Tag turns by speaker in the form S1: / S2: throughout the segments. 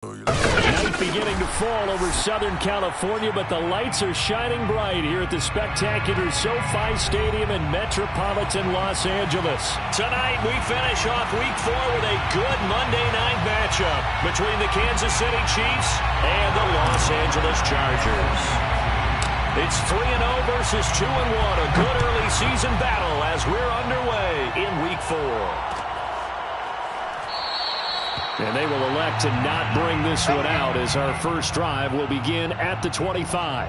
S1: Night beginning to fall over Southern California, but the lights are shining bright here at the spectacular SoFi Stadium in metropolitan Los Angeles. Tonight, we finish off Week 4 with a good Monday night matchup between the Kansas City Chiefs and the Los Angeles Chargers. It's 3-0 versus 2-1, a good early season battle as we're underway in Week 4. And they will elect to not bring this one out as our first drive will begin at the 25.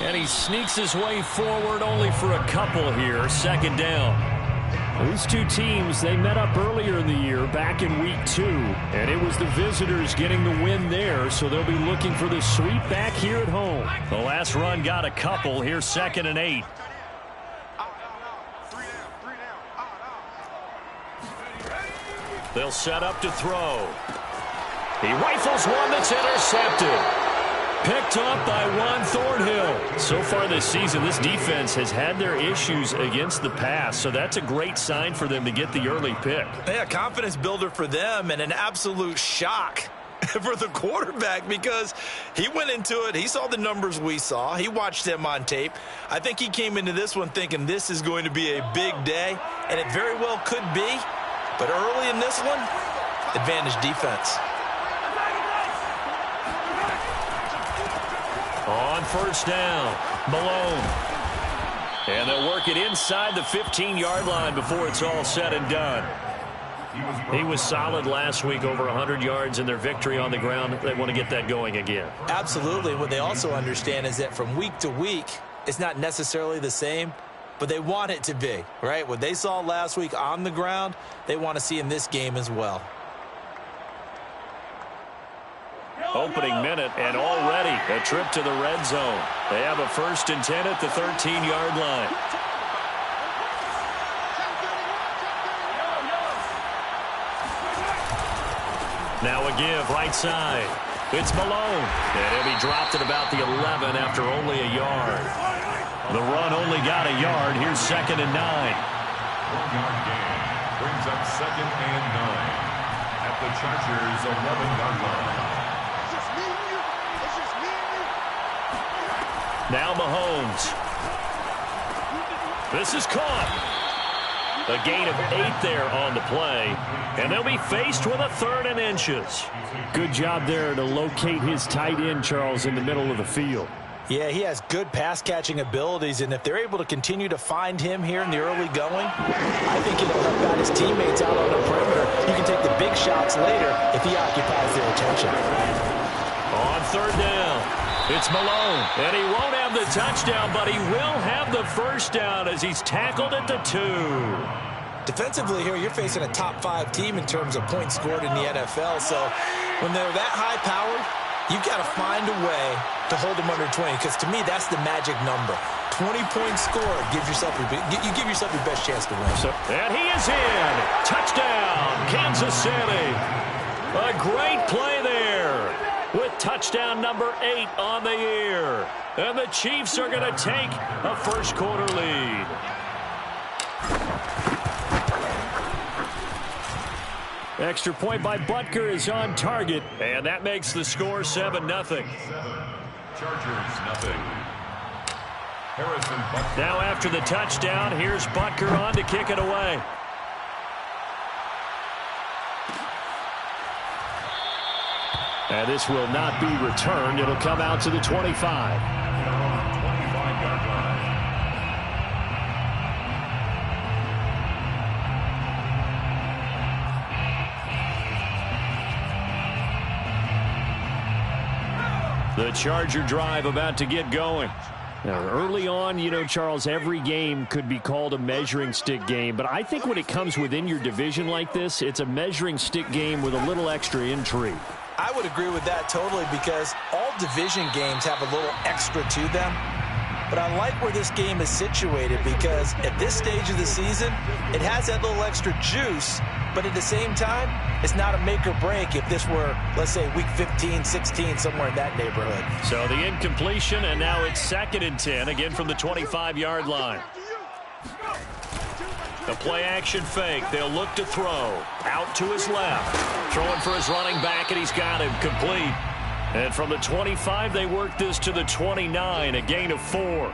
S1: And he sneaks his way forward only for a couple here. Second down. These two teams, they met up earlier in the year back in Week 2. And it was the visitors getting the win there, so they'll be looking for the sweep back here at home. The last run got a couple. Here's 2nd and 8. They'll set up to throw. He rifles one that's intercepted. Picked up by Juan Thornhill. So far this season, this defense has had their issues against the pass, so that's a great sign for them to get the early pick.
S2: Yeah, confidence builder for them and an absolute shock for the quarterback because he went into it. He saw the numbers we saw. He watched them on tape. I think he came into this one thinking this is going to be a big day, and it very well could be. But early in this one, advantage defense.
S1: On first down, Malone. And they'll work it inside the 15-yard line before it's all said and done. He was solid last week, over 100 yards in their victory on the ground. They want to get that going again.
S2: Absolutely. What they also understand is that from week to week, it's not necessarily the same, but they want it to be, right? What they saw last week on the ground, they want to see in this game as well.
S1: Opening minute, and already a trip to the red zone. They have a 1st and 10 at the 13-yard line. Now a give, right side. It's Malone. And he'll be dropped at about the 11 after only a yard. The run only got a yard. Here's 2nd and 9.
S3: 1-yard gain brings up 2nd and 9 at the Chargers' 11-yard line.
S1: Now Mahomes. This is caught. A gain of 8 there on the play. And they'll be faced with a 3rd and inches. Good job there to locate his tight end, Charles, in the middle of the field.
S2: Yeah, he has good pass-catching abilities, and if they're able to continue to find him here in the early going, I think it'll help out his teammates out on the perimeter. He can take the big shots later if he occupies their attention.
S1: On 3rd down. It's Malone, and he won't have the touchdown, but he will have the first down as he's tackled at the 2.
S2: Defensively here, you're facing a top 5 team in terms of points scored in the NFL, so when they're that high-powered, you've got to find a way to hold them under 20, because to me, that's the magic number. 20 points scored, you give yourself your best chance to win.
S1: And he is in. Touchdown, Kansas City. A great play there, with touchdown number 8 on the year. And the Chiefs are going to take a first-quarter lead. Extra point by Butker is on target, and that makes the score 7-0.
S3: Chargers, nothing. Harrison Butker.
S1: Now after the touchdown, here's Butker on to kick it away. And this will not be returned. It'll come out to the 25.
S3: 25-yard line.
S1: The Charger drive about to get going. Now, early on, you know, Charles, every game could be called a measuring stick game. But I think when it comes within your division like this, it's a measuring stick game with a little extra intrigue.
S2: I would agree with that totally because all division games have a little extra to them. But I like where this game is situated because at this stage of the season, it has that little extra juice, but at the same time, it's not a make or break if this were, let's say, week 15, 16, somewhere in that neighborhood.
S1: So the incompletion, and now it's 2nd and 10, again from the 25-yard line. The play-action fake. They'll look to throw. Out to his left. Throwing for his running back, and he's got him complete. And from the 25, they work this to the 29, a gain of 4.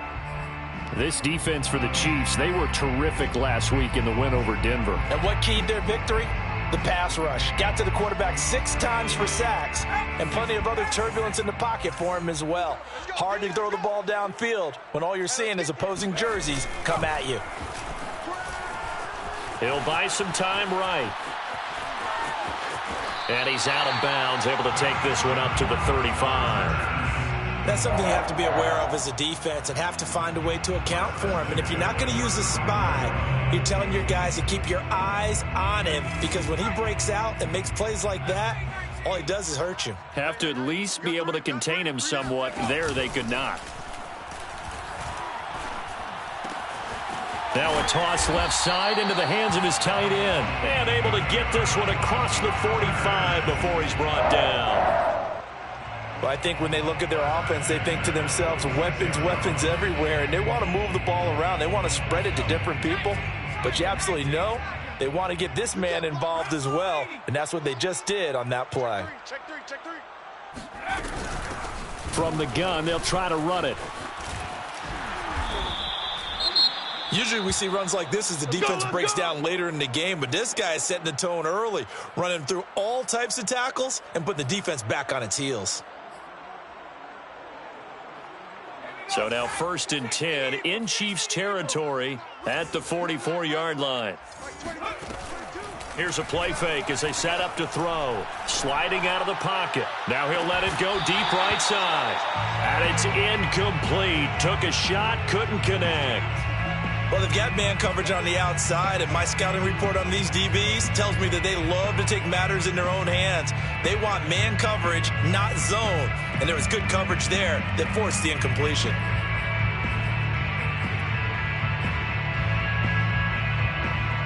S1: This defense for the Chiefs, they were terrific last week in the win over Denver.
S2: And what keyed their victory? The pass rush. Got to the quarterback 6 times for sacks, and plenty of other turbulence in the pocket for him as well. Hard to throw the ball downfield when all you're seeing is opposing jerseys come at you.
S1: He'll buy some time right. And he's out of bounds, able to take this one up to the 35.
S2: That's something you have to be aware of as a defense and have to find a way to account for him. And if you're not going to use a spy, you're telling your guys to keep your eyes on him because when he breaks out and makes plays like that, all he does is hurt you.
S1: Have to at least be able to contain him somewhat. There they could not. Now a toss left side into the hands of his tight end. And able to get this one across the 45 before he's brought down.
S2: Well, I think when they look at their offense, they think to themselves, weapons, weapons everywhere. And they want to move the ball around. They want to spread it to different people. But you absolutely know they want to get this man involved as well. And that's what they just did on that play.
S1: From the gun, they'll try to run it.
S2: Usually we see runs like this as the defense breaks down later in the game, but this guy is setting the tone early, running through all types of tackles and put the defense back on its heels.
S1: So now 1st and 10 in Chiefs territory at the 44-yard line. Here's a play fake as they set up to throw. Sliding out of the pocket. Now he'll let it go deep right side. And it's incomplete. Took a shot, couldn't connect.
S2: Well, they've got man coverage on the outside, and my scouting report on these DBs tells me that they love to take matters in their own hands. They want man coverage, not zone. And there was good coverage there that forced the incompletion.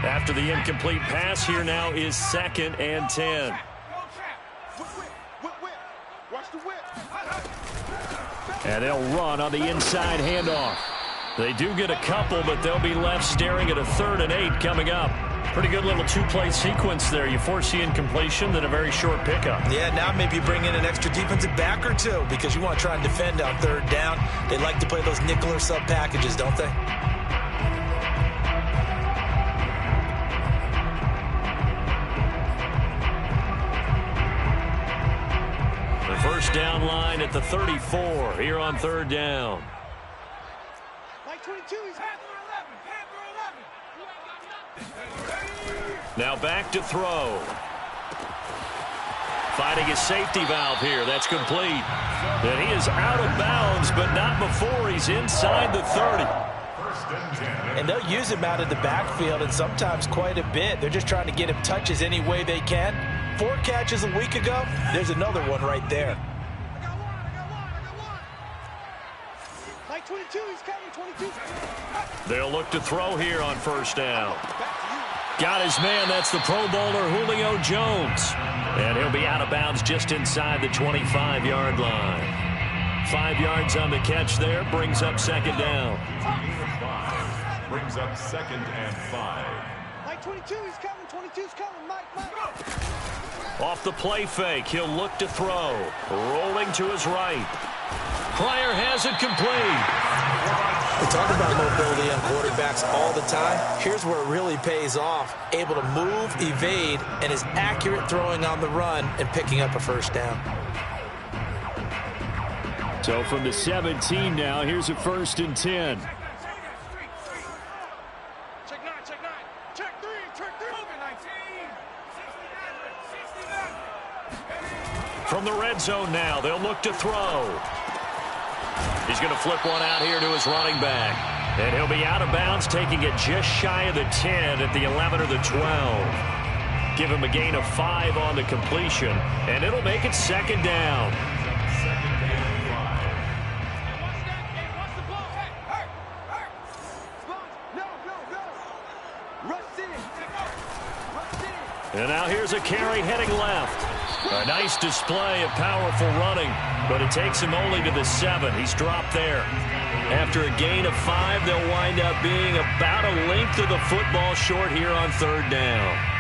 S1: After the incomplete pass, here now is 2nd and 10. And they'll run on the inside handoff. They do get a couple, but they'll be left staring at a 3rd and 8 coming up. Pretty good little 2-play sequence there. You force the incompletion, then a very short pickup.
S2: Yeah, now maybe bring in an extra defensive back or two because you want to try and defend on 3rd down. They like to play those nickel or sub packages, don't they?
S1: The first down line at the 34 here on 3rd down. Now back to throw. Finding his safety valve here. That's complete. And he is out of bounds, but not before he's inside the 30.
S2: And they'll use him out of the backfield, and sometimes quite a bit. They're just trying to get him touches any way they can. 4 catches a week ago. There's another one right there.
S4: Like 22, he's coming, 22.
S1: They'll look to throw here on 1st down. Got his man. That's the Pro Bowler Julio Jones. And he'll be out of bounds just inside the 25-yard line. 5 yards on the catch there. Brings up 2nd down.
S3: Brings up 2nd and 5.
S4: Like 22, he's coming, 22's coming. Mike.
S1: Off the play fake, he'll look to throw. Rolling to his right. Pryor has it complete.
S2: We talk about mobility on quarterbacks all the time. Here's where it really pays off. Able to move, evade, and is accurate throwing on the run and picking up a 1st down.
S1: So from the 17 now, here's a 1st and 10.
S4: Check 9, check 9. Check 3, check 3. Open 19.
S1: From the red zone now, they'll look to throw. He's going to flip one out here to his running back. And he'll be out of bounds, taking it just shy of the 10 at the 11 or the 12. give him a gain of 5 on the completion, and it'll make it 2nd down. And now here's a carry heading left. A nice display of powerful running, but it takes him only to the 7. He's dropped there. After a gain of 5, they'll wind up being about a length of the football short here on 3rd down.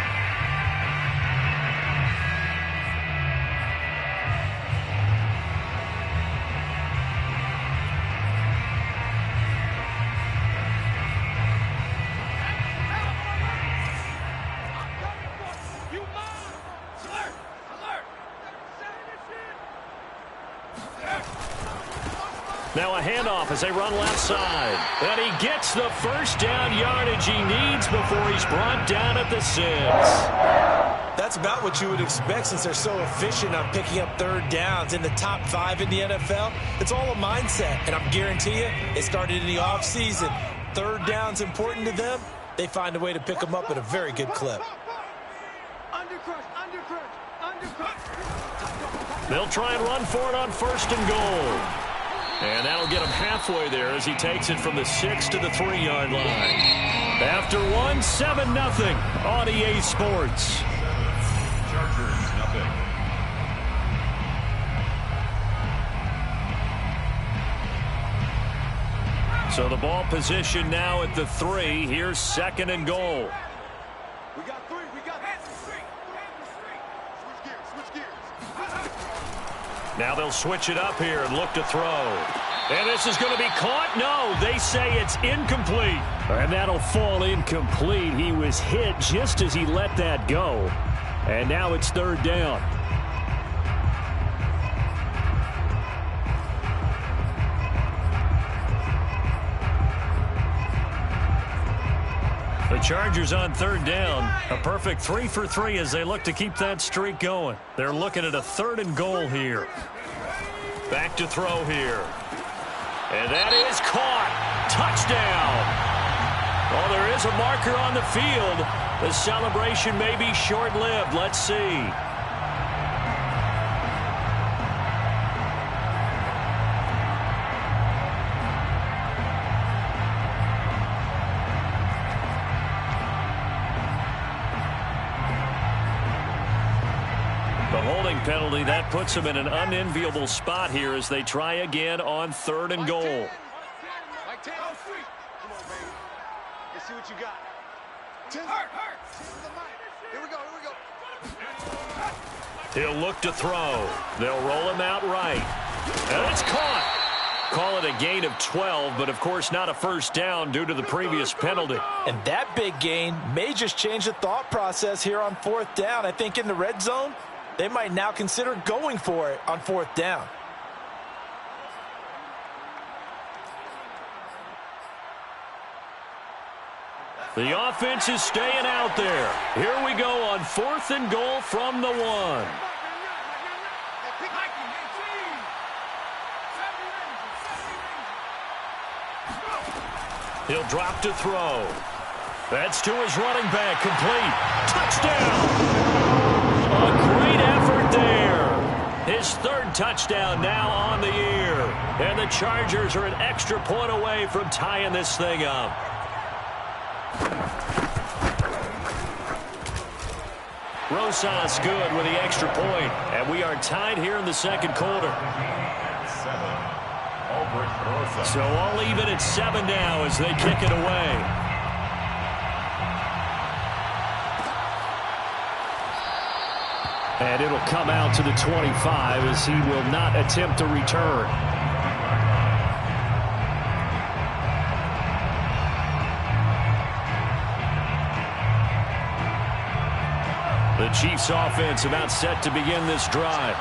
S1: Now a handoff as they run left side. And he gets the 1st down yardage he needs before he's brought down at the 6.
S2: That's about what you would expect since they're so efficient on picking up 3rd downs in the top 5 in the NFL. It's all a mindset, and I'm guarantee you it started in the offseason. 3rd down's important to them. They find a way to pick them up at a very good clip.
S1: They'll try and run for it on 1st and goal. And that'll get him halfway there as he takes it from the 6 to the 3-yard line. After 1, 7-0 on EA Sports.
S3: Chargers, nothing.
S1: So the ball position now at the 3. Here's 2nd and goal.
S4: We got 3. We got 3. Switch gears.
S1: Now they'll switch it up here and look to throw. And this is going to be caught. No, they say it's incomplete. And that'll fall incomplete. He was hit just as he let that go. And now it's 3rd down. The Chargers on 3rd down. A perfect 3 for 3 as they look to keep that streak going. They're looking at a 3rd and goal here. Back to throw here. And that is caught. Touchdown. Well, there is a marker on the field. The celebration may be short-lived. Let's see. Penalty. That puts them in an unenviable spot here as they try again on 3rd and goal.
S4: Come on, baby. Let's see what you got. Here we go.
S1: He'll look to throw. They'll roll him out right. And it's caught. Call it a gain of 12, but of course not a 1st down due to the previous penalty.
S2: And that big gain may just change the thought process here on 4th down. I think in the red zone, they might now consider going for it on 4th down.
S1: The offense is staying out there. Here we go on 4th and goal from the 1. He'll drop to throw. That's to his running back. Complete. Touchdown. A great effort there. His 3rd touchdown now on the year. And the Chargers are an extra point away from tying this thing up. Rosas good with the extra point. And we are tied here in the 2nd quarter.
S3: 7. Albert Rosas.
S1: So all even at 7 now as they kick it away. And it'll come out to the 25 as he will not attempt to return. The Chiefs offense about set to begin this drive.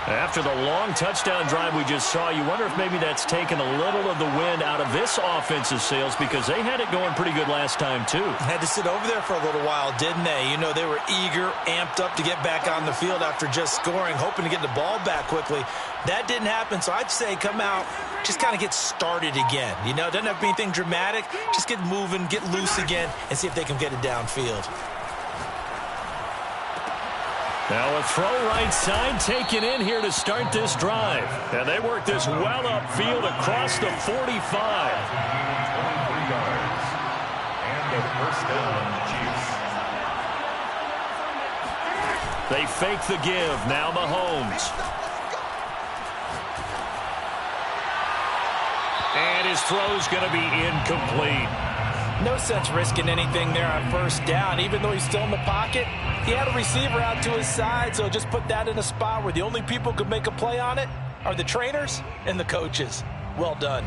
S1: After the long touchdown drive we just saw, you wonder if maybe that's taken a little of the wind out of this offensive sails because they had it going pretty good last time too.
S2: Had to sit over there for a little while, didn't they? You know, they were eager, amped up to get back on the field after just scoring, hoping to get the ball back quickly. That didn't happen, so I'd say come out, just kind of get started again. You know, doesn't have to be anything dramatic. Just get moving, get loose again, and see if they can get it downfield.
S1: Now a throw right side taken in here to start this drive. And they work this well upfield across the 45.
S3: 23 yards. And the first down, Chiefs.
S1: They fake the give. Now Mahomes. And his throw's going to be incomplete.
S2: No sense risking anything there on first down. Even though he's still in the pocket, he had a receiver out to his side, so just put that in a spot where the only people who could make a play on it are the trainers and the coaches. Well done.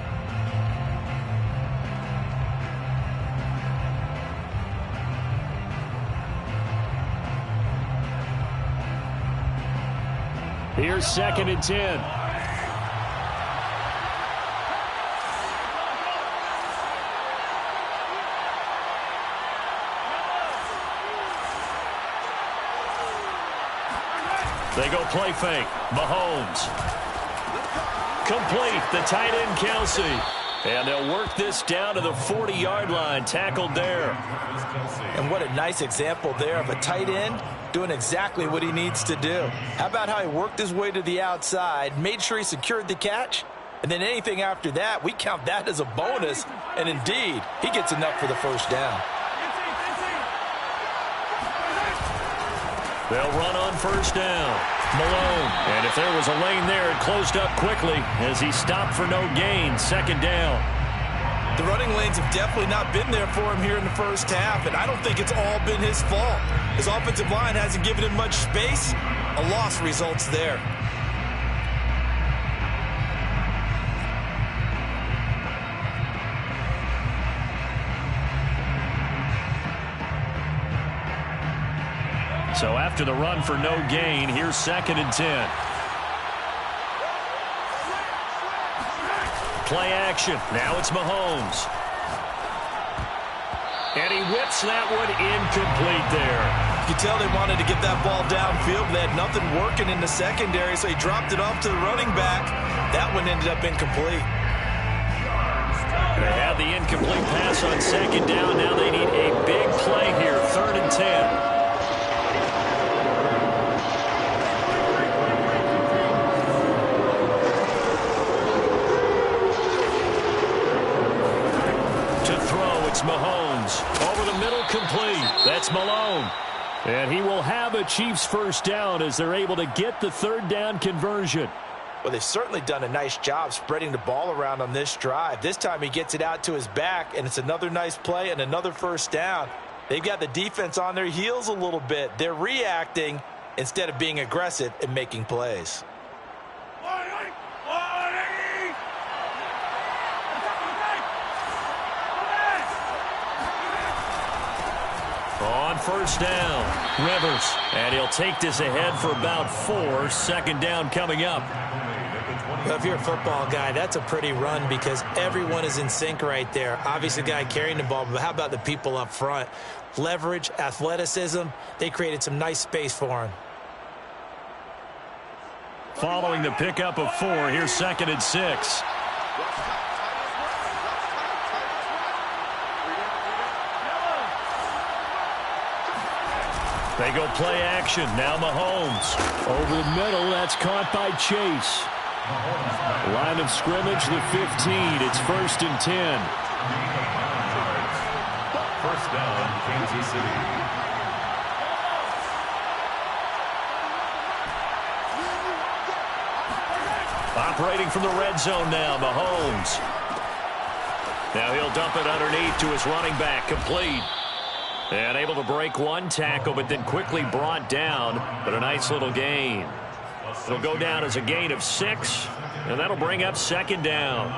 S1: Here's 2nd and 10. They go play fake. Mahomes. Complete. The tight end, Kelsey. And they'll work this down to the 40-yard line. Tackled there.
S2: And what a nice example there of a tight end doing exactly what he needs to do. How about how he worked his way to the outside, made sure he secured the catch, and then anything after that, we count that as a bonus. And indeed, he gets enough for the first down.
S1: They'll run on first down. Malone. And if there was a lane there, it closed up quickly as he stopped for no gain. 2nd down.
S2: The running lanes have definitely not been there for him here in the first half, and I don't think it's all been his fault. His offensive line hasn't given him much space. A loss results there.
S1: So after the run for no gain, here's 2nd and 10. Play action. Now it's Mahomes. And he whips that one incomplete there.
S2: You can tell they wanted to get that ball downfield. They had nothing working in the secondary, so he dropped it off to the running back. That one ended up incomplete.
S1: They had the incomplete pass on 2nd down. Now they need a big play here. 3rd and 10. Mahomes over the middle, complete. That's Malone. And he will have a Chiefs first down as they're able to get the 3rd down conversion.
S2: Well, they've certainly done a nice job spreading the ball around on this drive. This time he gets it out to his back, and it's another nice play and another first down. They've got the defense on their heels a little bit. They're reacting instead of being aggressive and making plays.
S1: On first down, Rivers. And he'll take this ahead for about 4. 2nd down coming up.
S5: Well, if you're a football guy, that's a pretty run because everyone is in sync right there. Obviously, the guy carrying the ball, but how about the people up front? Leverage, athleticism, they created some nice space for him.
S1: Following the pickup of 4, here's 2nd and 6. They go play action. Now Mahomes. Over the middle, that's caught by Chase. Line of scrimmage, the 15. It's 1st and 10.
S3: First down, Kansas City.
S1: Operating from the red zone now, Mahomes. Now he'll dump it underneath to his running back, complete. And able to break one tackle, but then quickly brought down. But a nice little gain. It'll go down as a gain of 6, and that'll bring up 2nd down.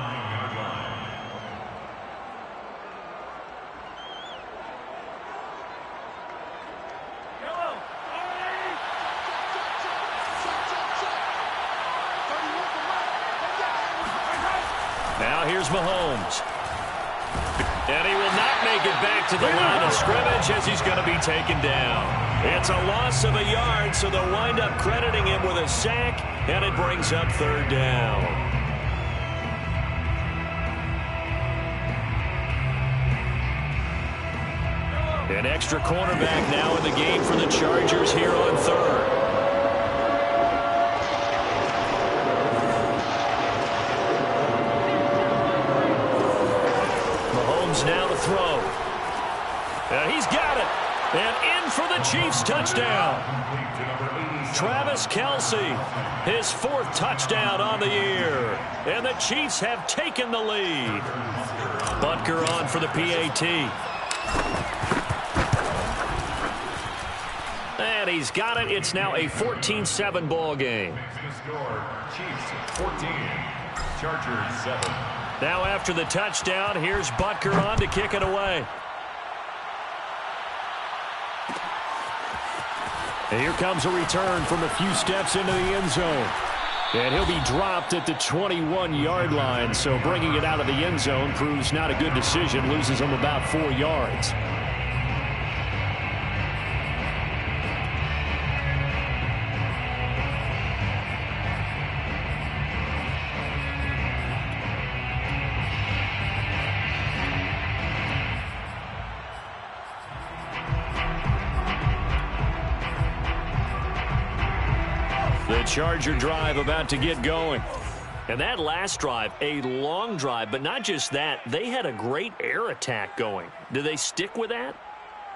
S1: Now here's Mahomes. And he will not make it back to the line of scrimmage as he's going to be taken down. It's a loss of a yard, so they'll wind up crediting him with a sack, and it brings up 3rd down. An extra cornerback now in the game for the Chargers here on 3rd. Mahomes now to throw. And he's got it. And in for the Chiefs touchdown. Travis Kelce, his 4th touchdown on the year. And the Chiefs have taken the lead. Butker on for the PAT. And he's got it. It's now a 14-7 ball game.
S3: Chiefs 14, Chargers 7.
S1: Now after the touchdown, here's Butker on to kick it away. And here comes a return from a few steps into the end zone. And he'll be dropped at the 21-yard line. So bringing it out of the end zone proves not a good decision. Loses him about 4 yards. The Charger drive about to get going. And that last drive, a long drive, but not just that, they had a great air attack going. Do they stick with that?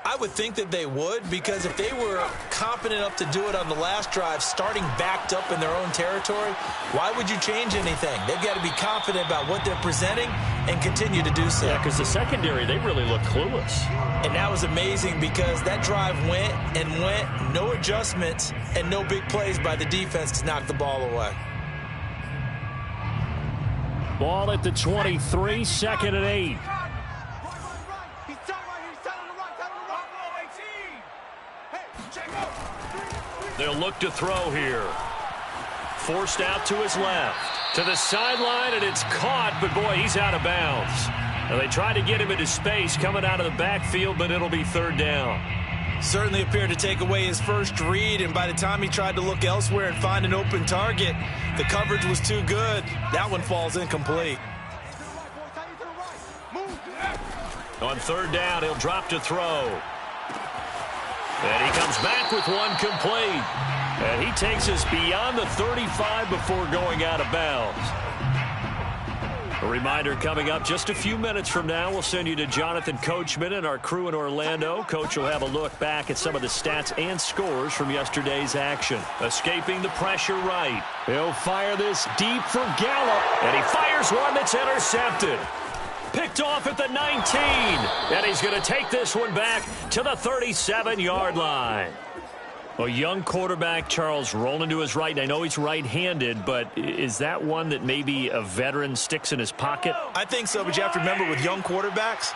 S5: I would think that they would, because if they were confident enough to do it on the last drive, starting backed up in their own territory, why would you change anything? They've got to be confident about what they're presenting and continue to do so.
S1: Yeah, because the secondary, they really look clueless.
S5: And that was amazing because that drive went and went, no adjustments, and no big plays by the defense to knock the ball away.
S1: Ball at the 23, 2nd and 8. They'll look to throw here. Forced out to his left. To the sideline, and it's caught, but boy, he's out of bounds. Now, they tried to get him into space coming out of the backfield, but it'll be 3rd down.
S5: Certainly appeared to take away his first read, and by the time he tried to look elsewhere and find an open target, the coverage was too good. That one falls incomplete.
S1: On 3rd down, he'll drop to throw. And he comes back with one complete. And he takes us beyond the 35 before going out of bounds. A reminder coming up just a few minutes from now, we'll send you to Jonathan Coachman and our crew in Orlando. Coach will have a look back at some of the stats and scores from yesterday's action. Escaping the pressure right. He'll fire this deep for Gallup. And he fires one that's intercepted. Picked off at the 19. And he's going to take this one back to the 37-yard line. A young quarterback, Charles, rolling to his right. And I know he's right-handed, but is that one that maybe a veteran sticks in his pocket?
S5: I think so, but you have to remember with young quarterbacks,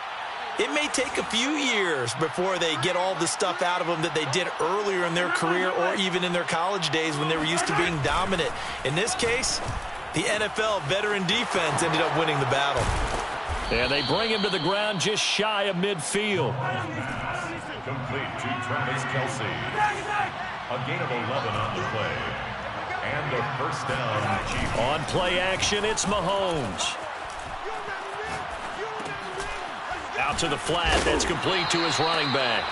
S5: it may take a few years before they get all the stuff out of them that they did earlier in their career or even in their college days when they were used to being dominant. In this case, the NFL veteran defense ended up winning the battle.
S1: And they bring him to the ground just shy of midfield.
S3: Complete to Travis Kelce. A gain of 11 on the play. And a first down, Chiefs.
S1: On play action, it's Mahomes. Out to the flat. That's complete to his running back.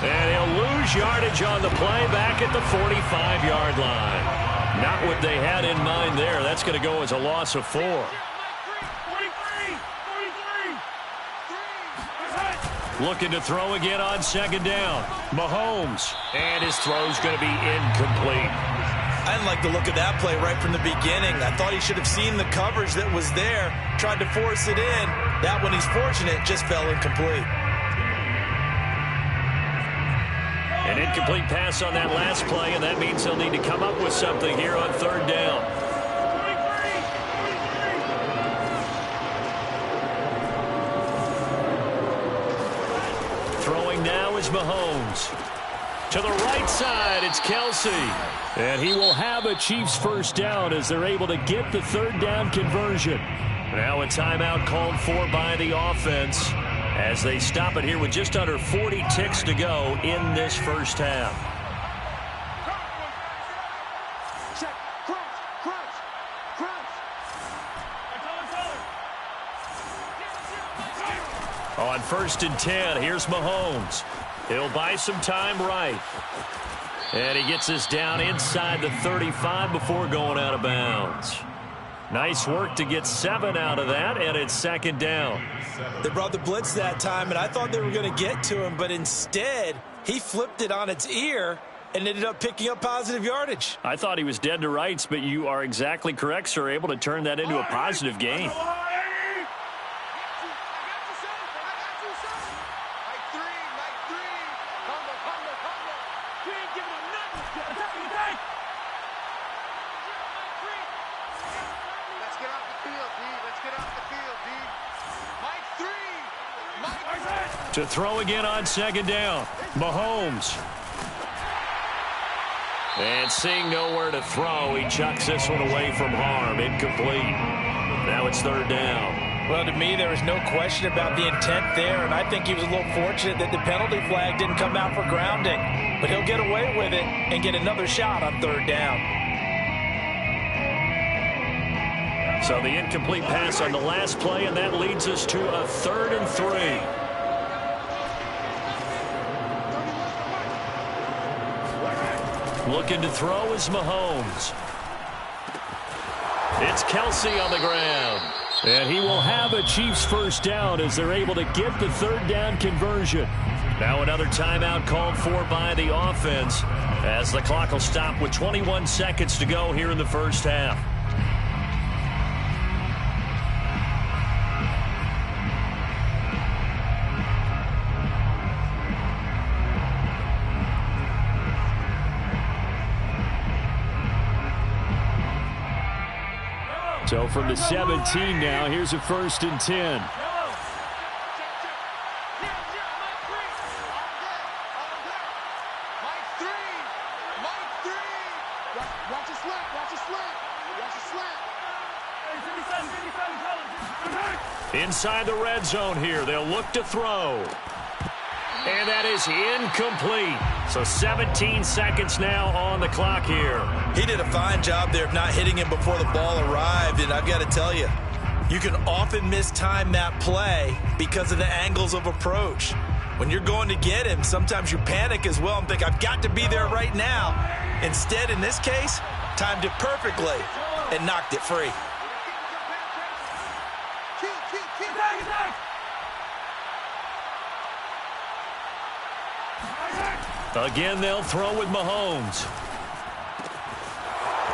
S1: And he'll lose yardage on the play back at the 45-yard line. Not what they had in mind there. That's going to go as a loss of 4. Looking to throw again on 2nd down. Mahomes. And his throw's going to be incomplete.
S5: I didn't like the look of that play right from the beginning. I thought he should have seen the coverage that was there, tried to force it in. That one, he's fortunate, just fell incomplete.
S1: An incomplete pass on that last play, and that means they'll need to come up with something here on 3rd down. Throwing now is Mahomes. To the right side, it's Kelce. And he will have a Chiefs first down as they're able to get the 3rd down conversion. Now a timeout called for by the offense as they stop it here with just under 40 ticks to go in this first half. On 1st and 10, here's Mahomes. He'll buy some time right. And he gets us down inside the 35 before going out of bounds. Nice work to get 7 out of that, and it's second down.
S5: They brought the blitz that time, and I thought they were going to get to him, but instead he flipped it on its ear and ended up picking up positive yardage.
S1: I thought he was dead to rights, but you are exactly correct, sir. Able to turn that into a positive gain. To throw again on second down. Mahomes. And seeing nowhere to throw, he chucks this one away from harm. Incomplete. Now it's third down.
S5: Well, to me, there was no question about the intent there, and I think he was a little fortunate that the penalty flag didn't come out for grounding. But he'll get away with it and get another shot on third down.
S1: So the incomplete pass on the last play, and that leads us to a 3rd and 3. Looking to throw is Mahomes. It's Kelce on the ground. And he will have a Chiefs first down as they're able to get the third down conversion. Now another timeout called for by the offense as the clock will stop with 21 seconds to go here in the first half. So from the 17 now, here's a 1st and 10. Inside the red zone here, they'll look to throw. And that is incomplete. So 17 seconds now on the clock here.
S2: He did a fine job there of not hitting him before the ball arrived, and I've got to tell you, you can often mistime that play because of the angles of approach. When you're going to get him, sometimes you panic as well and think, I've got to be there right now. Instead, in this case, timed it perfectly and knocked it free.
S1: Again, they'll throw with Mahomes.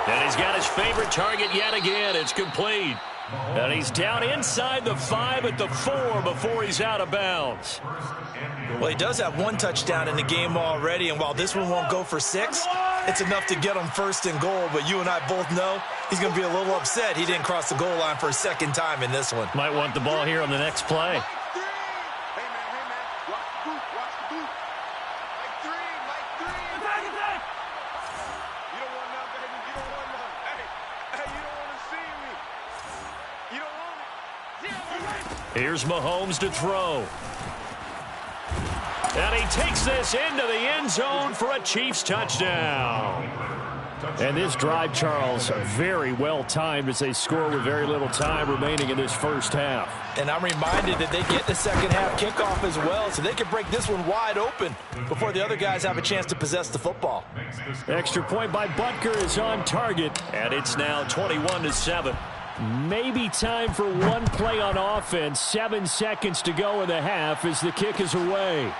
S1: And he's got his favorite target yet again. It's complete. And he's down inside the 5 at the 4 before he's out of bounds.
S2: Well, he does have 1 touchdown in the game already, and while this one won't go for 6, it's enough to get him 1st and goal. But you and I both know he's going to be a little upset he didn't cross the goal line for a 2nd time in this one.
S1: Might want the ball here on the next play. Here's Mahomes to throw. And he takes this into the end zone for a Chiefs touchdown. And this drive, Charles, very well timed as they score with very little time remaining in this first half.
S5: And I'm reminded that they get the second half kickoff as well, so they can break this one wide open before the other guys have a chance to possess the football.
S1: Extra point by Butker is on target, and it's now 21-7. Maybe time for one play on offense. 7 seconds to go in the half as the kick is away.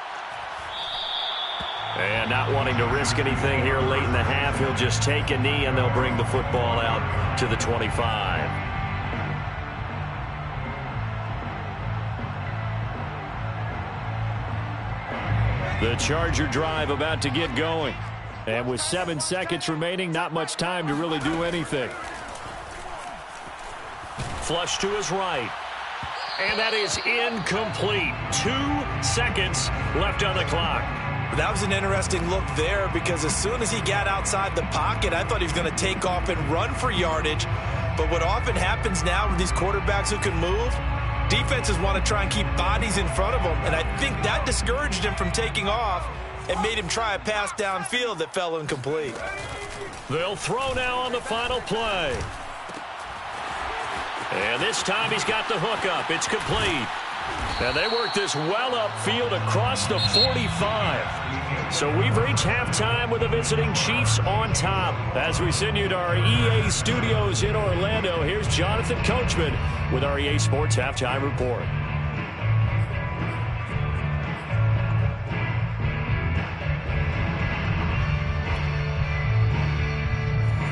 S1: And not wanting to risk anything here late in the half, he'll just take a knee and they'll bring the football out to the 25. The Charger drive about to get going. And with 7 seconds remaining, not much time to really do anything. Flush to his right. And that is incomplete. 2 seconds left on the clock.
S2: That was an interesting look there because as soon as he got outside the pocket, I thought he was going to take off and run for yardage. But what often happens now with these quarterbacks who can move, defenses want to try and keep bodies in front of them. And I think that discouraged him from taking off and made him try a pass downfield that fell incomplete.
S1: They'll throw now on the final play. And this time he's got the hook up. It's complete. And they work this well upfield across the 45. So we've reached halftime with the visiting Chiefs on top. As we send you to our EA studios in Orlando, here's Jonathan Coachman with our EA Sports Halftime Report.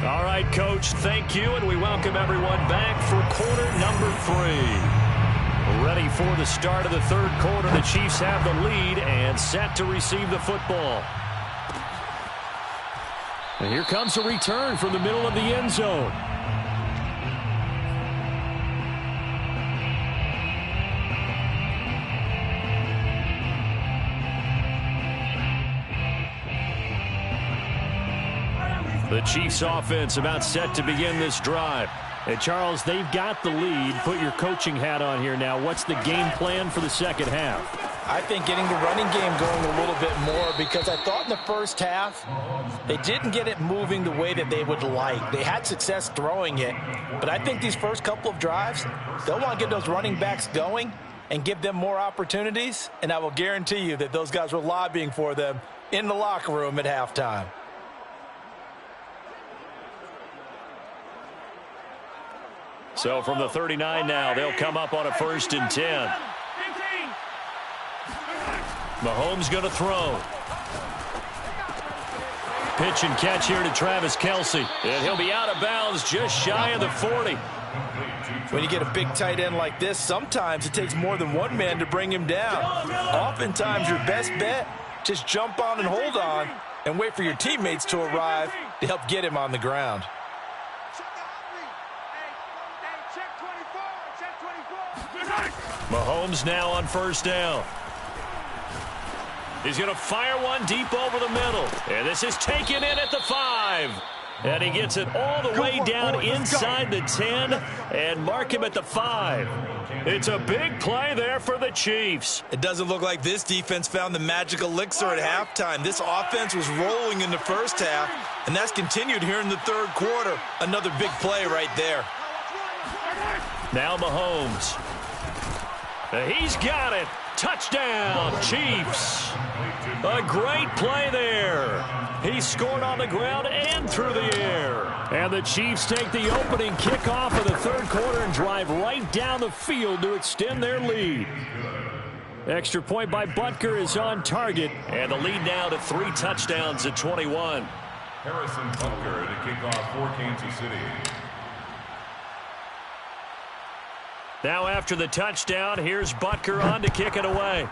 S1: All right, Coach, thank you, and we welcome everyone back for quarter number 3. Ready for the start of the third quarter. The Chiefs have the lead and set to receive the football. And here comes a return from the middle of the end zone. The Chiefs offense about set to begin this drive. And Charles, they've got the lead. Put your coaching hat on here now. What's the game plan for the second half?
S5: I think getting the running game going a little bit more, because I thought in the first half they didn't get it moving the way that they would like. They had success throwing it, but I think these first couple of drives, they'll want to get those running backs going and give them more opportunities, and I will guarantee you that those guys were lobbying for them in the locker room at halftime.
S1: So from the 39 now, they'll come up on a 1st and 10. Mahomes going to throw. Pitch and catch here to Travis Kelce. And he'll be out of bounds just shy of the 40.
S5: When you get a big tight end like this, sometimes it takes more than one man to bring him down. Oftentimes your best bet, just jump on and hold on and wait for your teammates to arrive to help get him on the ground.
S1: Mahomes now on 1st down. He's going to fire one deep over the middle. And this is taken in at the 5. And he gets it all the way down inside the 10 and mark him at the 5. It's a big play there for the Chiefs.
S2: It doesn't look like this defense found the magic elixir at halftime. This offense was rolling in the first half, and that's continued here in the third quarter. Another big play right there.
S1: Now Mahomes. He's got it. Touchdown, Chiefs. A great play there. He scored on the ground and through the air. And the Chiefs take the opening kickoff of the third quarter and drive right down the field to extend their lead. Extra point by Butker is on target. And the lead now to 3 touchdowns at 21.
S3: Harrison Butker to kick off for Kansas City.
S1: Now after the touchdown, here's Butker on to kick it away.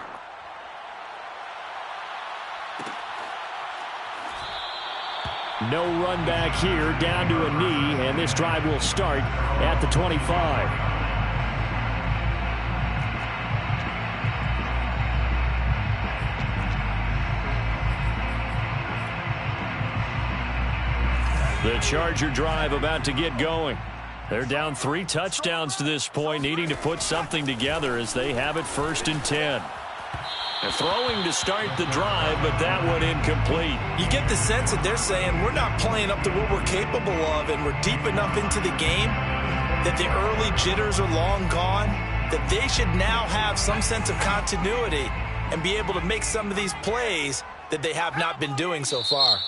S1: No run back here, down to a knee, and this drive will start at the 25. The Charger drive about to get going. They're down 3 touchdowns to this point, needing to put something together as they have it 1st and 10. They're throwing to start the drive, but that one incomplete.
S5: You get the sense that they're saying we're not playing up to what we're capable of, and we're deep enough into the game that the early jitters are long gone, that they should now have some sense of continuity and be able to make some of these plays that they have not been doing so far.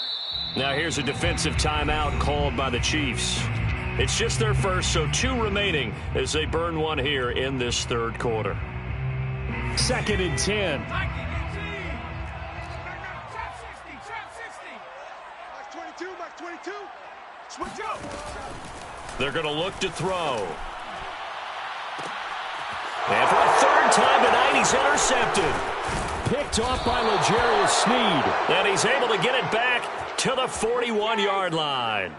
S1: Now here's a defensive timeout called by the Chiefs. It's just their first, so 2 remaining as they burn one here in this third quarter. 2nd and 10.
S4: Max 22. Switch up.
S1: They're going to look to throw. And for a 3rd time tonight, he's intercepted. Picked off by L'Jarius Sneed. And he's able to get it back to the 41-yard line.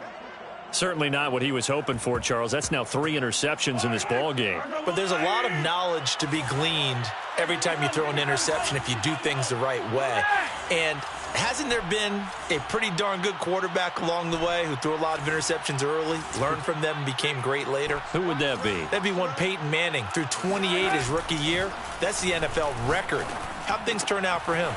S1: Certainly not what he was hoping for, Charles. That's now 3 interceptions in this ball game.
S5: But there's a lot of knowledge to be gleaned every time you throw an interception if you do things the right way. And hasn't there been a pretty darn good quarterback along the way who threw a lot of interceptions early, learned from them, and became great later?
S1: Who would that be?
S5: That'd be one Peyton Manning. Threw 28 his rookie year. That's the NFL record. How'd things turn out for him?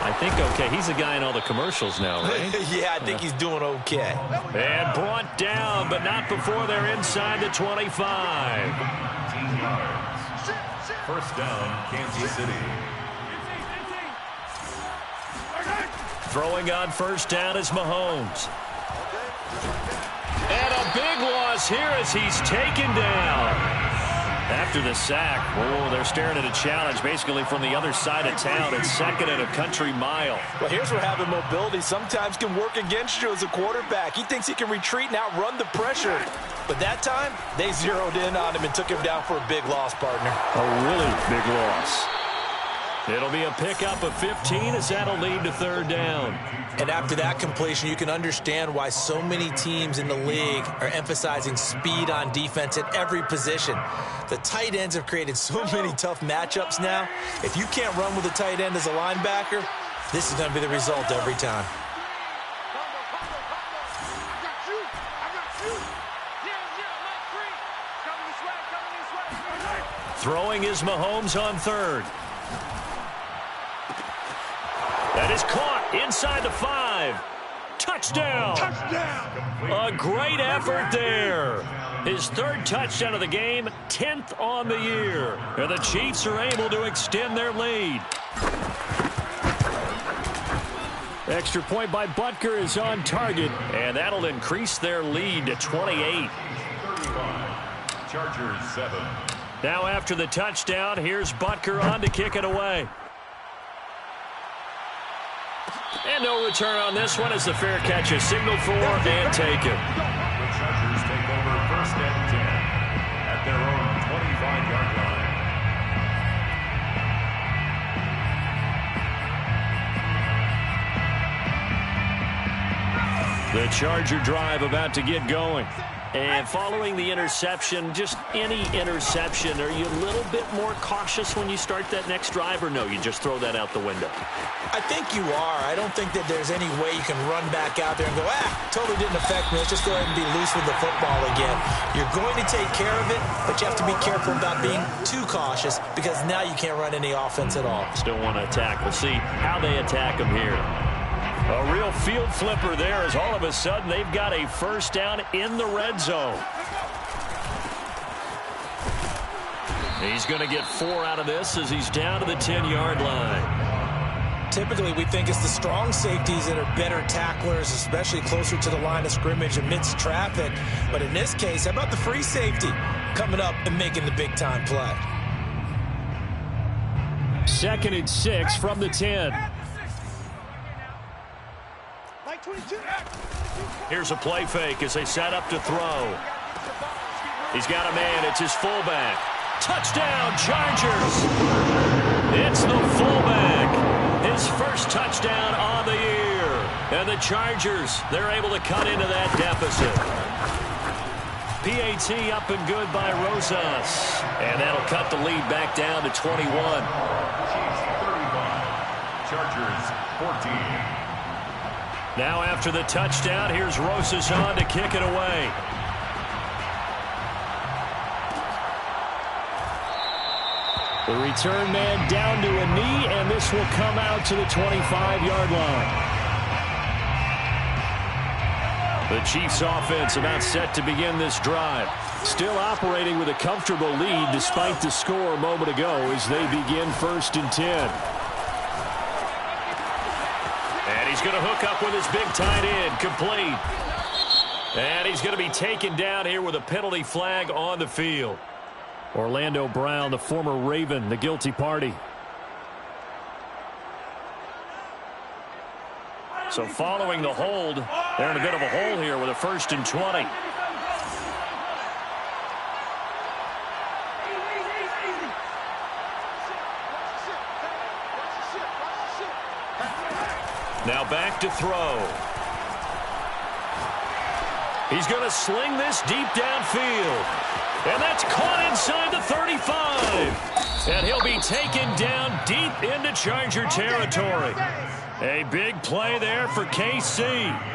S1: I think okay. He's the guy in all the commercials now, right?
S5: Yeah, I think he's doing okay.
S1: And brought down, but not before they're inside the 25.
S3: First down, Kansas City.
S1: Throwing on first down is Mahomes. And a big loss here as he's taken down. After the sack, they're staring at a challenge basically from the other side of town. It's second and a country mile.
S2: Well, here's where having mobility sometimes can work against you as a quarterback. He thinks he can retreat and outrun the pressure. But that time, they zeroed in on him and took him down for a big loss, partner.
S1: A really big loss. It'll be a pickup of 15 as that'll lead to third down.
S5: And after that completion, you can understand why so many teams in the league are emphasizing speed on defense at every position. The tight ends have created so many tough matchups now. If you can't run with a tight end as a linebacker, this is going to be the result every time.
S1: Throwing is Mahomes on third. That is caught inside the 5. Touchdown! A great effort there. His third touchdown of the game, 10th on the year. And the Chiefs are able to extend their lead. Extra point by Butker is on target, and that'll increase their lead to 28.
S3: 35, Chargers 7.
S1: Now after the touchdown, here's Butker on to kick it away. And no return on this one as the fair catch is signaled for and taken.
S3: The Chargers take over first and 10 at their own 25-yard line.
S1: The Charger drive about to get going. And following the interception, just any interception, are you a little bit more cautious when you start that next drive, or no, you just throw that out the window?
S5: I think you are. I don't think that there's any way you can run back out there and go, totally didn't affect me. Let's just go ahead and be loose with the football again. You're going to take care of it, but you have to be careful about being too cautious because now you can't run any offense at all.
S1: Still want to attack. We'll see how they attack them here. A real field flipper there as all of a sudden they've got a first down in the red zone. He's going to get 4 out of this as he's down to the 10-yard line.
S5: Typically, we think it's the strong safeties that are better tacklers, especially closer to the line of scrimmage amidst traffic. But in this case, how about the free safety coming up and making the big-time play?
S1: 2nd and 6 from the 10. Here's a play fake as they set up to throw. He's got a man. It's his fullback. Touchdown, Chargers. It's the fullback. His first touchdown on the year. And the Chargers, they're able to cut into that deficit. PAT up and good by Rosas. And that'll cut the lead back down to 21.
S3: Chiefs 35, Chargers 14.
S1: Now after the touchdown, here's Rosas on to kick it away. The return man down to a knee, and this will come out to the 25-yard line. The Chiefs offense about set to begin this drive. Still operating with a comfortable lead despite the score a moment ago as they begin 1st and 10. And he's going to hook up with his big tight end, complete. And he's going to be taken down here with a penalty flag on the field. Orlando Brown, the former Raven, the guilty party. So following the hold, they're in a bit of a hole here with a 1st and 20. Now back to throw. He's going to sling this deep downfield. And that's caught inside the 35. And he'll be taken down deep into Charger territory. A big play there for KC.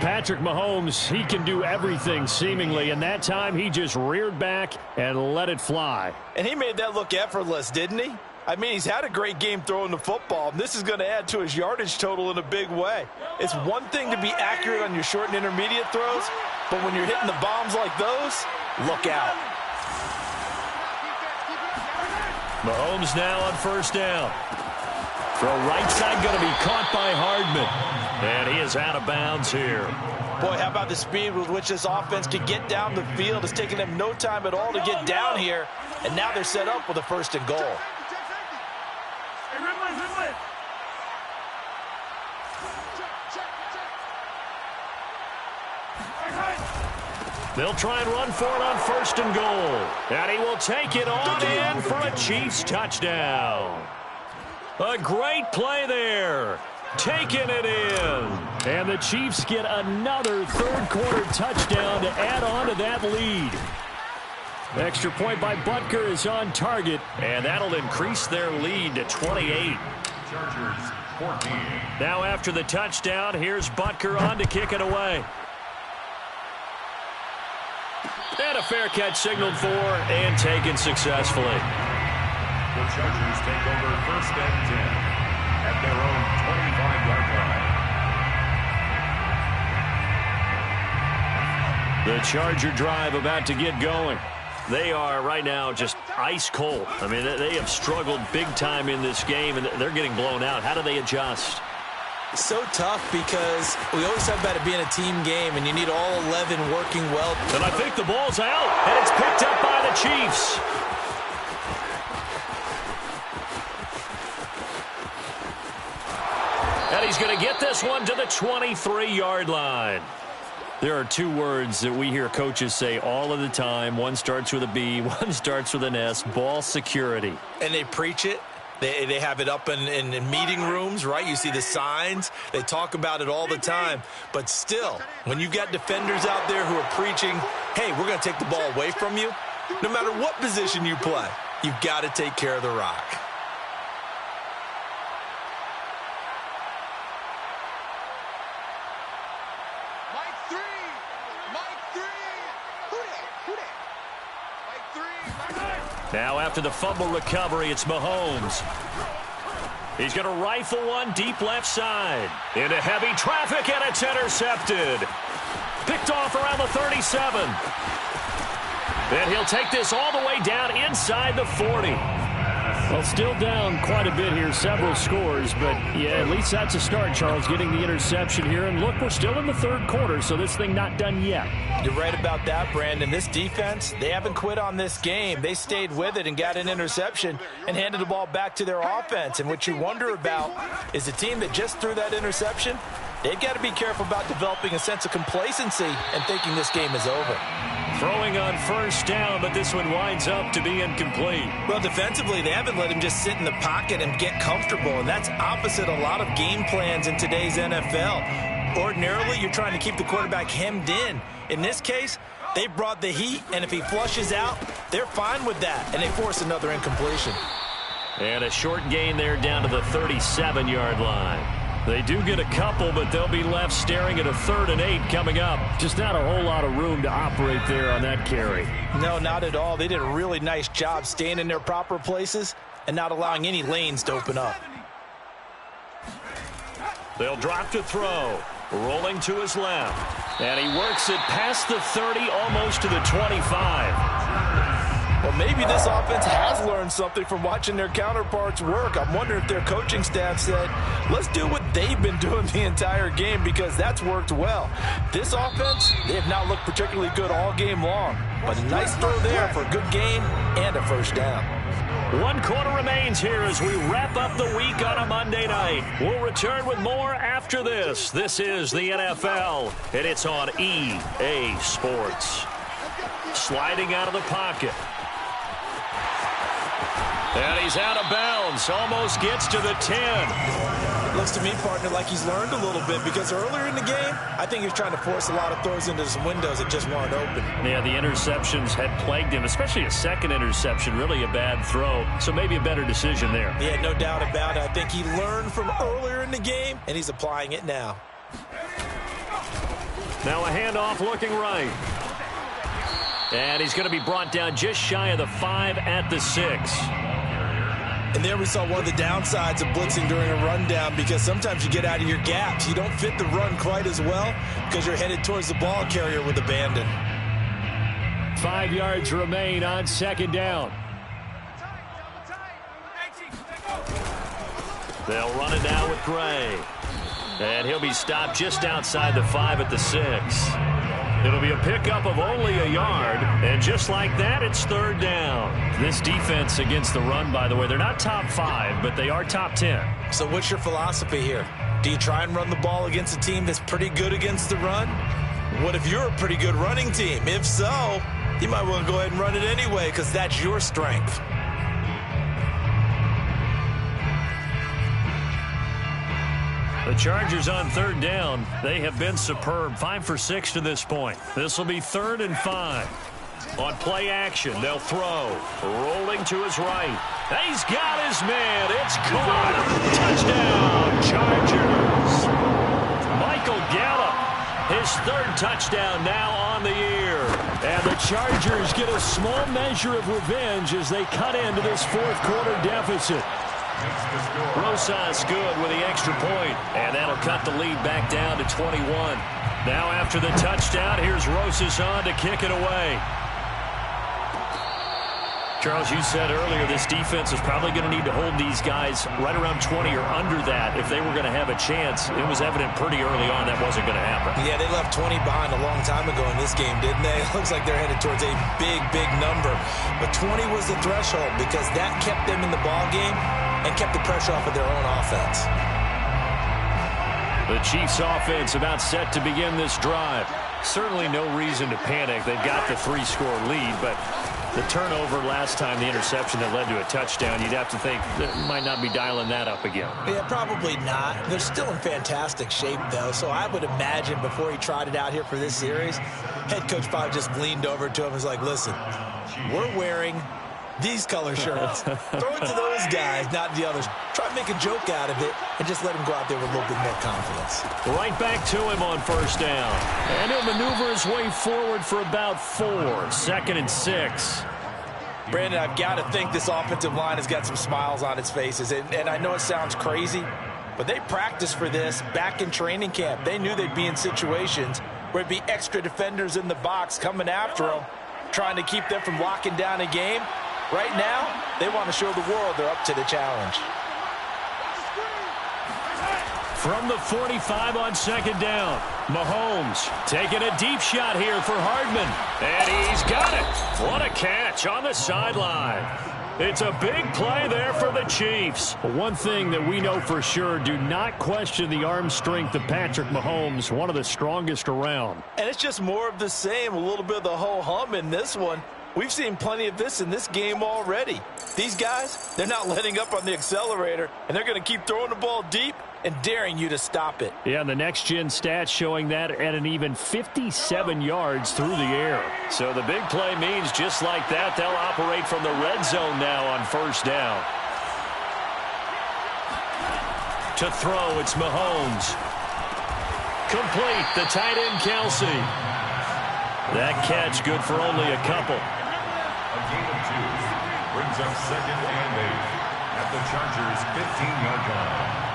S1: Patrick Mahomes, he can do everything seemingly. And that time he just reared back and let it fly.
S2: And he made that look effortless, didn't he? I mean, he's had a great game throwing the football. And this is going to add to his yardage total in a big way. It's one thing to be accurate on your short and intermediate throws, but when you're hitting the bombs like those, look out.
S1: Mahomes now on first down. Throw right side going to be caught by Hardman. And he is out of bounds here.
S2: Boy, how about the speed with which this offense can get down the field? It's taking them no time at all to get down here. And now they're set up with a 1st and goal.
S1: They'll try and run for it on 1st and goal. And he will take it on in for a Chiefs touchdown. A great play there. Taking it in. And the Chiefs get another 3rd quarter touchdown to add on to that lead. Extra point by Butker is on target. And that'll increase their lead to 28.
S3: Chargers 14.
S1: Now after the touchdown, here's Butker on to kick it away. And a fair catch signaled for and taken successfully.
S3: The Chargers take over 1st and 10 at their own 25-yard line.
S1: The Charger drive about to get going. They are right now just ice cold. I mean, they have struggled big time in this game, and they're getting blown out. How do they adjust?
S5: So tough because we always talk about it being a team game, and you need all 11 working well.
S1: And I think the ball's out, and it's picked up by the Chiefs. And he's going to get this one to the 23-yard line. There are 2 words that we hear coaches say all of the time. One starts with a B, one starts with an S, ball security.
S2: And they preach it. They have it up in meeting rooms, right? You see the signs. They talk about it all the time. But still, when you've got defenders out there who are preaching, hey, we're going to take the ball away from you, no matter what position you play, you've got to take care of the rock.
S1: Now after the fumble recovery, it's Mahomes. He's going to rifle one deep left side. Into heavy traffic, and it's intercepted. Picked off around the 37. And he'll take this all the way down inside the 40. Well, still down quite a bit here, several scores, but yeah, at least that's a start, Charles, getting the interception here. And look, we're still in the 3rd quarter, so this thing not done yet.
S2: You're right about that, Brandon. This defense, they haven't quit on this game. They stayed with it and got an interception and handed the ball back to their offense. And what you wonder about is the team that just threw that interception, they've got to be careful about developing a sense of complacency and thinking this game is over.
S1: Throwing on 1st down, but this one winds up to be incomplete.
S2: Well, defensively, they haven't let him just sit in the pocket and get comfortable, and that's opposite a lot of game plans in today's NFL. Ordinarily, you're trying to keep the quarterback hemmed in. In this case, they brought the heat, and if he flushes out, they're fine with that, and they force another incompletion.
S1: And a short gain there down to the 37-yard line. They do get a couple, but they'll be left staring at a 3rd and 8 coming up. Just not a whole lot of room to operate there on that carry.
S2: No, not at all. They did a really nice job staying in their proper places and not allowing any lanes to open up.
S1: They'll drop to throw. Rolling to his left. And he works it past the 30, almost to the 25.
S2: Well, maybe this offense has learned something from watching their counterparts work. I'm wondering if their coaching staff said, let's do what they've been doing the entire game, because that's worked well. This offense, they have not looked particularly good all game long. But a nice throw there for a good gain and a 1st down.
S1: 1 quarter remains here as we wrap up the week on a Monday night. We'll return with more after this. This is the NFL, and it's on EA Sports. Sliding out of the pocket. And he's out of bounds. Almost gets to the 10.
S2: It looks to me, partner, like he's learned a little bit, because earlier in the game, I think he was trying to force a lot of throws into some windows that just weren't open.
S1: Yeah, the interceptions had plagued him, especially a second interception, really a bad throw. So maybe a better decision there.
S2: Yeah, no doubt about it. I think he learned from earlier in the game, and he's applying it now.
S1: Now a handoff looking right. And he's going to be brought down just shy of the 5 at the 6.
S2: And there we saw one of the downsides of blitzing during a rundown, because sometimes you get out of your gaps. You don't fit the run quite as well because you're headed towards the ball carrier with abandon.
S1: 5 yards remain on 2nd down. They'll run it now with Gray. And he'll be stopped just outside the 5 at the 6. It'll be a pickup of only a yard. And just like that, it's 3rd down. This defense against the run, by the way, they're not top 5, but they are top 10.
S5: So what's your philosophy here? Do you try and run the ball against a team that's pretty good against the run? What if you're a pretty good running team? If so, you might want to go ahead and run it anyway because that's your strength.
S1: The Chargers on 3rd down. They have been superb. 5 for 6 to this point. This will be 3rd and 5. On play action, they'll throw. Rolling to his right. He's got his man. It's caught. Touchdown, Chargers. Michael Gallup, his 3rd touchdown now on the year. And the Chargers get a small measure of revenge as they cut into this 4th quarter deficit. Rosas good with the extra point, and that'll cut the lead back down to 21. Now after the touchdown, here's Rosas on to kick it away. Charles, you said earlier this defense is probably going to need to hold these guys right around 20 or under that if they were going to have a chance. It was evident pretty early on that wasn't going to happen.
S5: Yeah, they left 20 behind a long time ago in this game, didn't they? It looks like they're headed towards a big, big number. But 20 was the threshold because that kept them in the ball game and kept the pressure off of their own offense.
S1: The Chiefs offense about set to begin this drive. Certainly no reason to panic. They've got the 3-score lead, but the turnover last time, the interception that led to a touchdown, you'd have to think that might not be dialing that up again.
S5: Yeah, probably not. They're still in fantastic shape, though, so I would imagine before he tried it out here for this series, head coach probably just leaned over to him and was like, listen, we're wearing these color shirts. Throw it to those guys, not the others. Try to make a joke out of it and just let him go out there with a little bit more confidence.
S1: Right back to him on 1st down. And he'll maneuver his way forward for about 4. 2nd and 6.
S5: Brandon, I've got to think this offensive line has got some smiles on its faces. And I know it sounds crazy, but they practiced for this back in training camp. They knew they'd be in situations where it'd be extra defenders in the box coming after them, trying to keep them from locking down a game. Right now, they want to show the world they're up to the challenge.
S1: From the 45 on 2nd down, Mahomes taking a deep shot here for Hardman. And he's got it. What a catch on the sideline. It's a big play there for the Chiefs. One thing that we know for sure, do not question the arm strength of Patrick Mahomes, one of the strongest around.
S5: And it's just more of the same, a little bit of the ho-hum in this one. We've seen plenty of this in this game already. These guys, they're not letting up on the accelerator, and they're going to keep throwing the ball deep and daring you to stop it.
S1: Yeah, and the next-gen stats showing that at an even 57 yards through the air. So the big play means just like that, they'll operate from the red zone now on 1st down. To throw, it's Mahomes. Complete, the tight end Kelsey. That catch good for only a couple.
S3: A gain of 2 brings up 2nd and 8 at the Chargers' 15-yard line.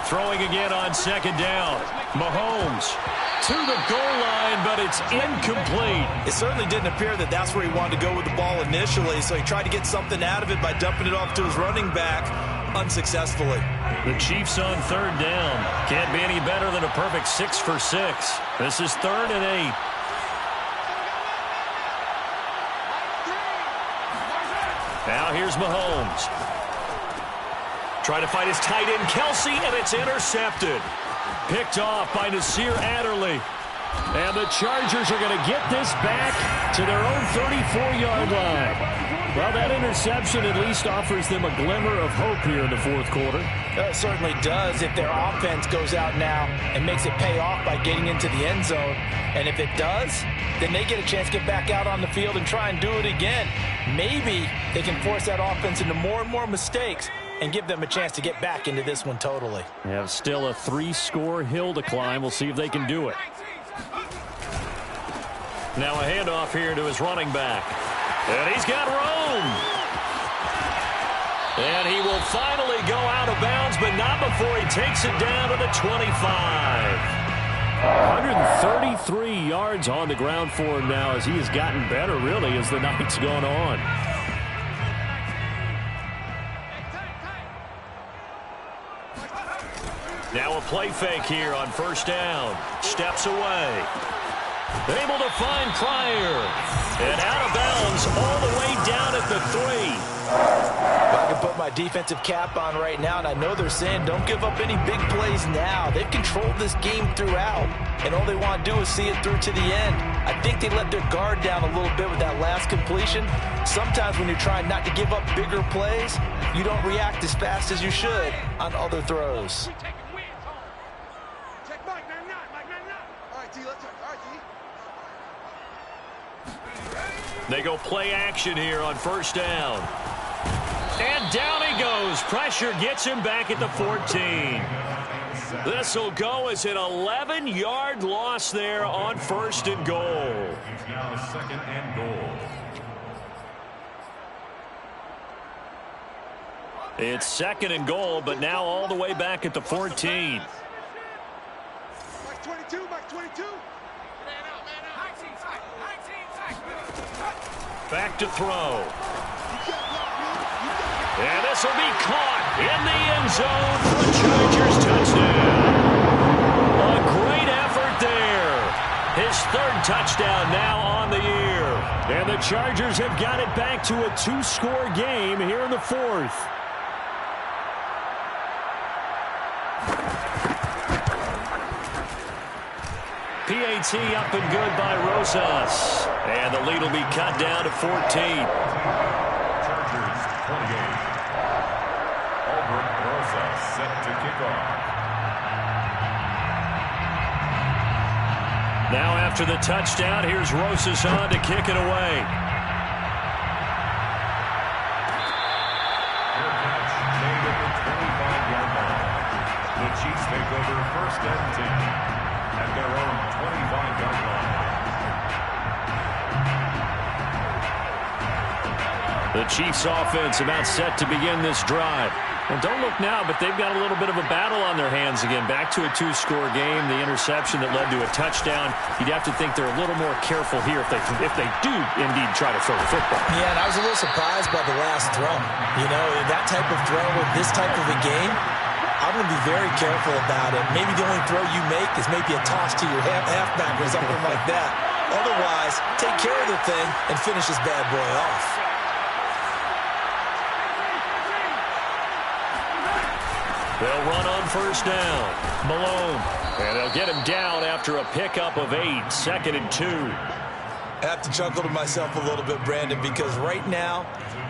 S1: Throwing again on 2nd down. Mahomes to the goal line, but it's incomplete.
S5: It certainly didn't appear that that's where he wanted to go with the ball initially, so he tried to get something out of it by dumping it off to his running back unsuccessfully.
S1: The Chiefs on 3rd down. Can't be any better than a perfect 6 for 6. This is 3rd and 8. Now here's Mahomes. Trying to find his tight end, Kelsey, and it's intercepted. Picked off by Nasir Adderley. And the Chargers are going to get this back to their own 34-yard line. Well, that interception at least offers them a glimmer of hope here in the 4th quarter.
S5: It certainly does if their offense goes out now and makes it pay off by getting into the end zone. And if it does, then they get a chance to get back out on the field and try and do it again. Maybe they can force that offense into more and more mistakes and give them a chance to get back into this one totally.
S1: They have still a 3-score hill to climb. We'll see if they can do it. Now a handoff here to his running back. And he's got room. And he will finally go out of bounds, but not before he takes it down to the 25. 133 yards on the ground for him now as he has gotten better, really, as the night's gone on. Now a play fake here on first down. Steps away. Able to find Pryor. And out of bounds all the way down at the 3.
S5: I can put my defensive cap on right now, and I know they're saying don't give up any big plays now. They've controlled this game throughout, and all they want to do is see it through to the end. I think they let their guard down a little bit with that last completion. Sometimes when you're trying not to give up bigger plays, you don't react as fast as you should on other throws.
S1: They go play action here on first down. And down he goes. Pressure gets him back at the 14. This will go as an 11-yard loss there on first and goal.
S3: It's now second and goal.
S1: It's second and goal, but now all the way back at the 14.
S4: Mike 22, Mike 22.
S1: Back to throw. And this will be caught in the end zone for a Chargers touchdown. A great effort there. His third touchdown now on the year. And the Chargers have got it back to a 2-score game here in the 4th. PAT up and good by Rosas. And the lead will be cut down to 14.
S3: Chargers 28. Albert Rosas set to kick off.
S1: Now after the touchdown, here's Rosas on to kick it away.
S3: Their catch made at the 25-yard line. The Chiefs take over first and 10 at their own 25-yard line.
S1: The Chiefs offense about set to begin this drive. And don't look now, but they've got a little bit of a battle on their hands again. Back to a 2-score game. The interception that led to a touchdown. You'd have to think they're a little more careful here if they do indeed try to throw the football.
S5: Yeah, and I was a little surprised by the last throw. You know, that type of throw with this type of a game, I'm going to be very careful about it. Maybe the only throw you make is maybe a toss to your halfback or something like that. Otherwise, take care of the thing and finish this bad boy off.
S1: They'll run on first down. Malone. And they'll get him down after a pickup of 8. 2nd and 2.
S5: I have to chuckle to myself a little bit, Brandon, because right now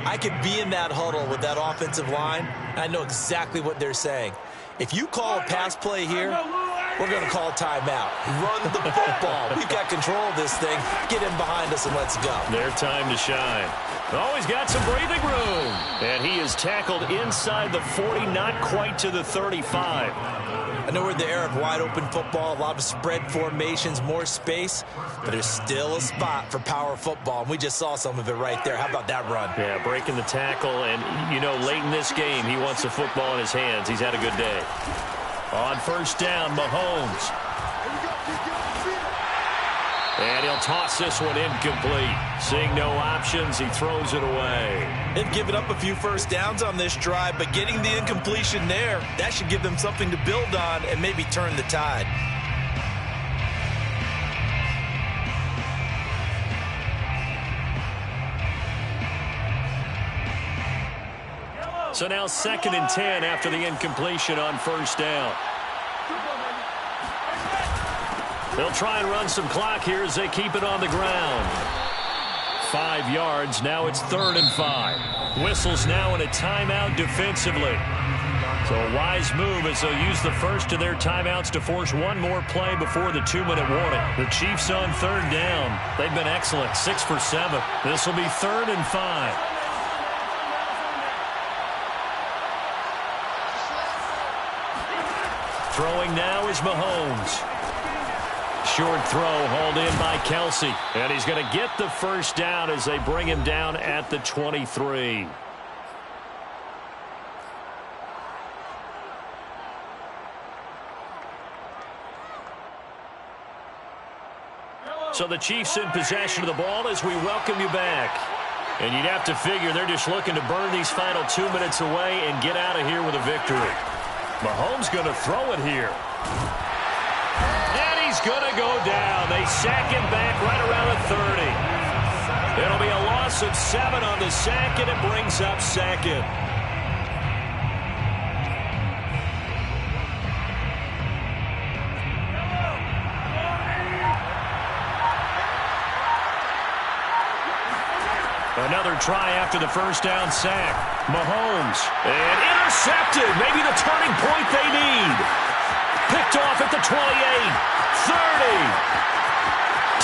S5: I could be in that huddle with that offensive line, and I know exactly what they're saying. If you call a pass play here, we're going to call a timeout. Run the football. We've got control of this thing. Get in behind us and let's go.
S1: Their time to shine. Oh, he's got some breathing room. And he is tackled inside the 40, not quite to the 35.
S5: I know we're in the era of wide-open football, a lot of spread formations, more space, but there's still a spot for power football, and we just saw some of it right there. How about that run?
S1: Yeah, breaking the tackle, and, you know, late in this game, he wants the football in his hands. He's had a good day. On first down, Mahomes. And he'll toss this one incomplete. Seeing no options, he throws it away.
S5: They've given up a few first downs on this drive, but getting the incompletion there, that should give them something to build on and maybe turn the tide.
S1: So now 2nd and 10 after the incompletion on first down. They'll try and run some clock here as they keep it on the ground. 5 yards. Now it's 3rd and 5. Whistles now in a timeout defensively. So a wise move as they'll use the first of their timeouts to force one more play before the 2-minute warning. The Chiefs on 3rd down. They've been excellent. 6 for 7. This will be 3rd and 5. Throwing now is Mahomes. Short throw hauled in by Kelsey. And he's going to get the first down as they bring him down at the 23. So the Chiefs in possession of the ball as we welcome you back. And you'd have to figure they're just looking to burn these final 2 minutes away and get out of here with a victory. Mahomes going to throw it here. And he's going to go down. They sack him back right around the 30. It'll be a loss of 7 on the sack, and it brings up second. Another try after the first down sack. Mahomes. And intercepted. Maybe the turning point they need. Picked off at the 28. 30.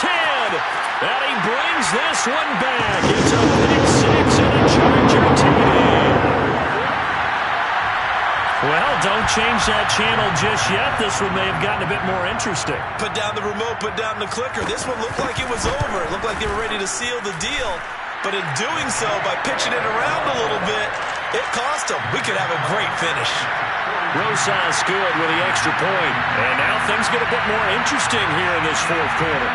S1: 10. And he brings this one back. It's a pick six and a Charger TD. Well, don't change that channel just yet. This one may have gotten a bit more interesting.
S2: Put down the remote, put down the clicker. This one looked like it was over. It looked like they were ready to seal the deal. But in doing so, by pitching it around a little bit, it cost them. We could have a great finish.
S1: Rosas good with the extra point. And now things get a bit more interesting here in this fourth quarter.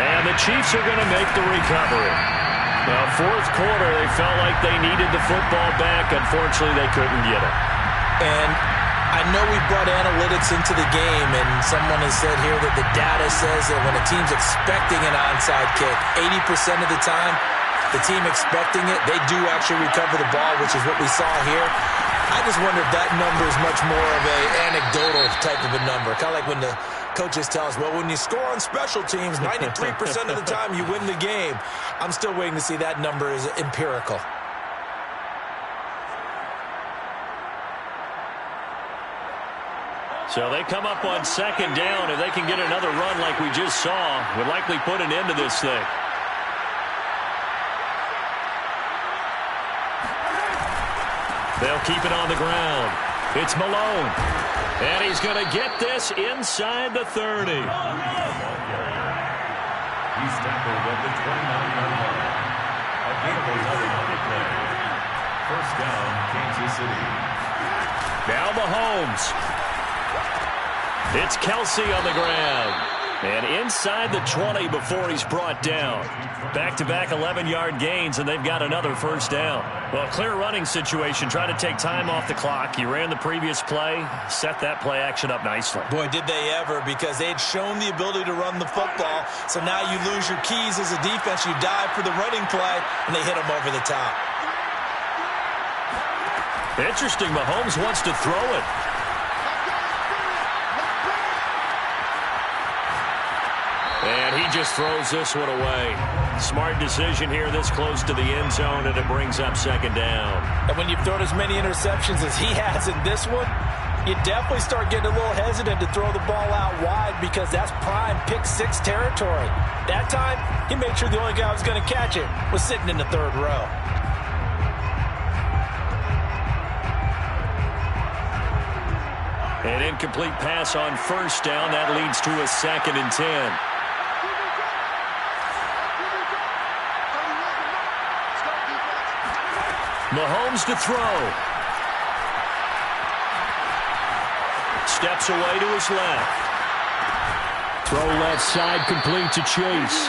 S1: And the Chiefs are going to make the recovery. Now, fourth quarter, they felt like they needed the football back. Unfortunately, they couldn't get it.
S5: And I know we brought analytics into the game, and someone has said here that the data says that when a team's expecting an onside kick, 80% of the time, the team expecting it, they do actually recover the ball, which is what we saw here. I just wonder if that number is much more of an anecdotal type of a number. Kind of like when the coaches tell us, well, when you score on special teams, 93% of the time you win the game. I'm still waiting to see that number is empirical.
S1: So they come up on second down. If they can get another run like we just saw, would likely put an end to this thing. They'll keep it on the ground. It's Malone. And he's going to get this inside the 30.
S3: He's tackled at the 29-yard line. A gainable 11 on the play. First down, Kansas City.
S1: Now Mahomes. It's Kelsey on the ground. And inside the 20 before he's brought down. Back-to-back 11-yard gains, and they've got another first down. Well, clear running situation. Try to take time off the clock. You ran the previous play, set that play action up nicely.
S5: Boy, did they ever, because they had shown the ability to run the football. So now you lose your keys as a defense. You dive for the running play, and they hit them over the top.
S1: Interesting. Mahomes wants to throw it. And he just throws this one away. Smart decision here this close to the end zone, and it brings up second down.
S5: And when you've thrown as many interceptions as he has in this one, you definitely start getting a little hesitant to throw the ball out wide because that's prime pick six territory. That time, he made sure the only guy who was going to catch it was sitting in the third row.
S1: An incomplete pass on first down. That leads to a 2nd and 10. Mahomes to throw. Steps away to his left. Throw left side complete to Chase.